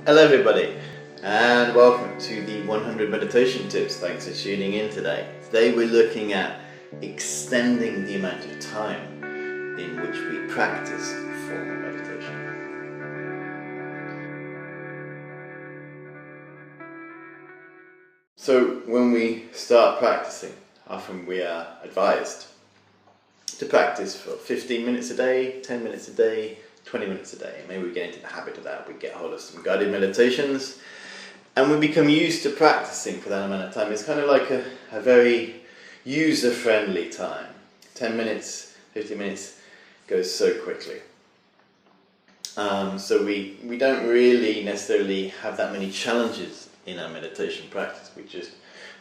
Hello everybody, and welcome to the 100 Meditation Tips. Thanks for tuning in today. Today we're looking at extending the amount of time in which we practice formal meditation. So when we start practicing, often we are advised to practice for 15 minutes a day, 10 minutes a day, 20 minutes a day. Maybe we get into the habit of that. We get hold of some guided meditations and we become used to practicing for that amount of time. It's kind of like a very user-friendly time. 10 minutes, 15 minutes goes so quickly. So we don't really necessarily have that many challenges in our meditation practice. We just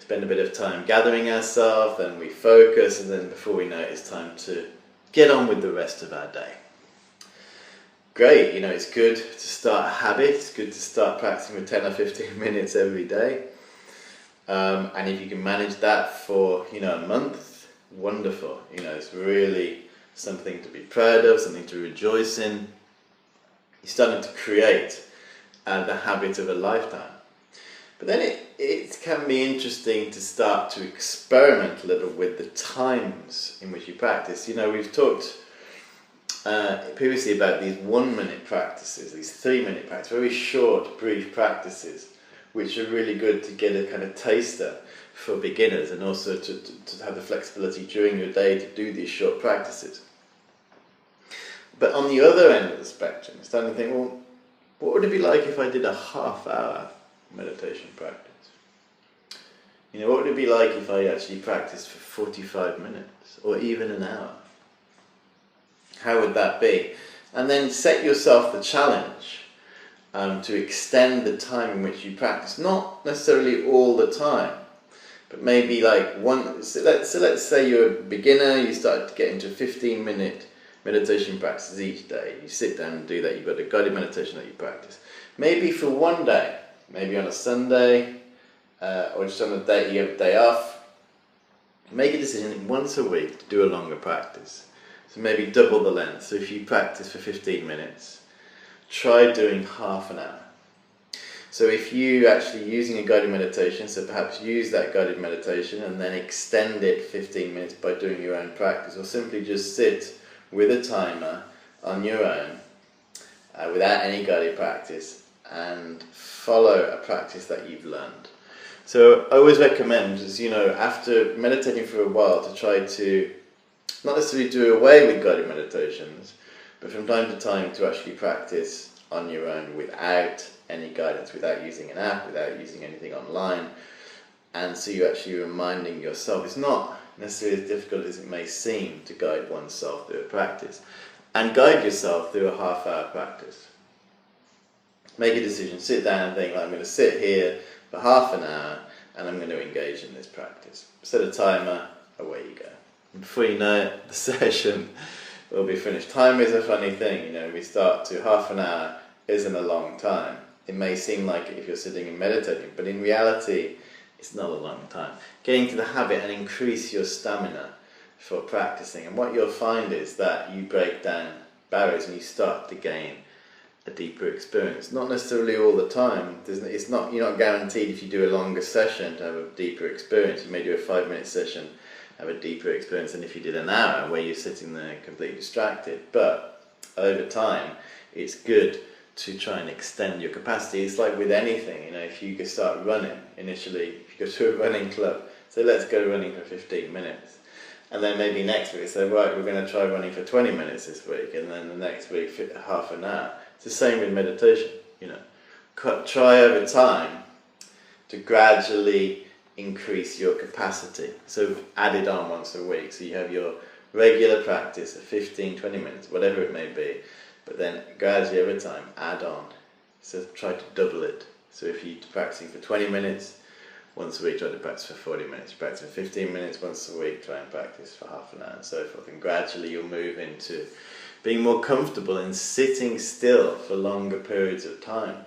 spend a bit of time gathering ourselves, then we focus, and then before we know it, it's time to get on with the rest of our day. Great, it's good to start a habit. It's good to start practicing for 10 or 15 minutes every day. And if you can manage that for, a month, wonderful. It's really something to be proud of, something to rejoice in. You're starting to create the habit of a lifetime. But then it can be interesting to start to experiment a little with the times in which you practice. We've talked previously about these 1-minute practices, these 3-minute practices, very short, brief practices, which are really good to get a kind of taster for beginners and also to have the flexibility during your day to do these short practices. But on the other end of the spectrum, you're starting to think, well, what would it be like if I did a half-hour meditation practice? What would it be like if I actually practiced for 45 minutes or even an hour? How would that be? And then set yourself the challenge to extend the time in which you practice. Not necessarily all the time, but maybe like so let's say you're a beginner, you start to get into 15-minute meditation practices each day. You sit down and do that. You've got a guided meditation that you practice. Maybe for one day, maybe on a Sunday, or just on a day you have a day off, make a decision once a week to do a longer practice. So maybe double the length. So if you practice for 15 minutes, try doing half an hour. So if you actually using a guided meditation, so perhaps use that guided meditation and then extend it 15 minutes by doing your own practice, or simply just sit with a timer on your own without any guided practice and follow a practice that you've learned. So I always recommend, after meditating for a while, to try to not necessarily do away with guided meditations, but from time to time to actually practice on your own without any guidance, without using an app, without using anything online. And so you're actually reminding yourself. It's not necessarily as difficult as it may seem to guide oneself through a practice. And guide yourself through a half-hour practice. Make a decision, sit down and think, I'm going to sit here for half an hour and I'm going to engage in this practice. Set a timer, away you go. And before you know it, the session will be finished. Time is a funny thing, we start to half an hour isn't a long time. It may seem like it if you're sitting and meditating, but in reality, it's not a long time. Get into the habit and increase your stamina for practicing. And what you'll find is that you break down barriers and you start to gain a deeper experience. Not necessarily all the time. You're not guaranteed if you do a longer session to have a deeper experience. You may do a 5-minute session, have a deeper experience than if you did an hour where you're sitting there completely distracted. But over time, it's good to try and extend your capacity. It's like with anything, if you could start running initially, if you go to a running club, say let's go running for 15 minutes. And then maybe next week say, right, we're going to try running for 20 minutes this week, and then the next week half an hour. It's the same with meditation, Try over time to gradually increase your capacity. So add it on once a week. So you have your regular practice of 15, 20 minutes, whatever it may be, but then gradually over time add on. So try to double it. So if you're practicing for 20 minutes once a week, try to practice for 40 minutes. You practice for 15 minutes once a week, try and practice for half an hour and so forth. And gradually you'll move into being more comfortable in sitting still for longer periods of time.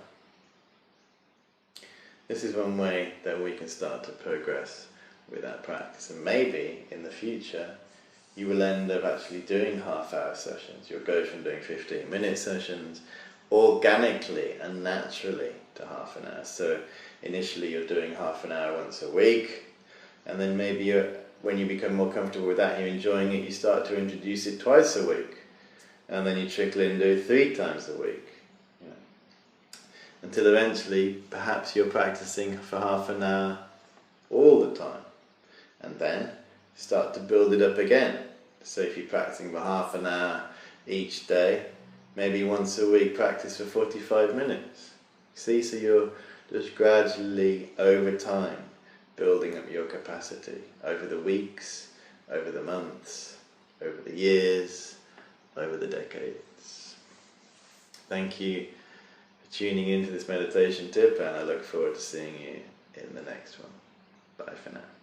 This is one way that we can start to progress with our practice. And maybe in the future, you will end up actually doing half-hour sessions. You'll go from doing 15-minute sessions organically and naturally to half an hour. So initially you're doing half an hour once a week, and then maybe when you become more comfortable with that, you're enjoying it, you start to introduce it twice a week, and then you trickle in and do it 3 times a week, you know, until eventually perhaps you're practicing for half an hour all the time, and then start to build it up again. So if you're practicing for half an hour each day, maybe once a week practice for 45 minutes. See, so you're just gradually over time building up your capacity over the weeks, over the months, over the years, over the decades. Thank you for tuning into this meditation tip, and I look forward to seeing you in the next one. Bye for now.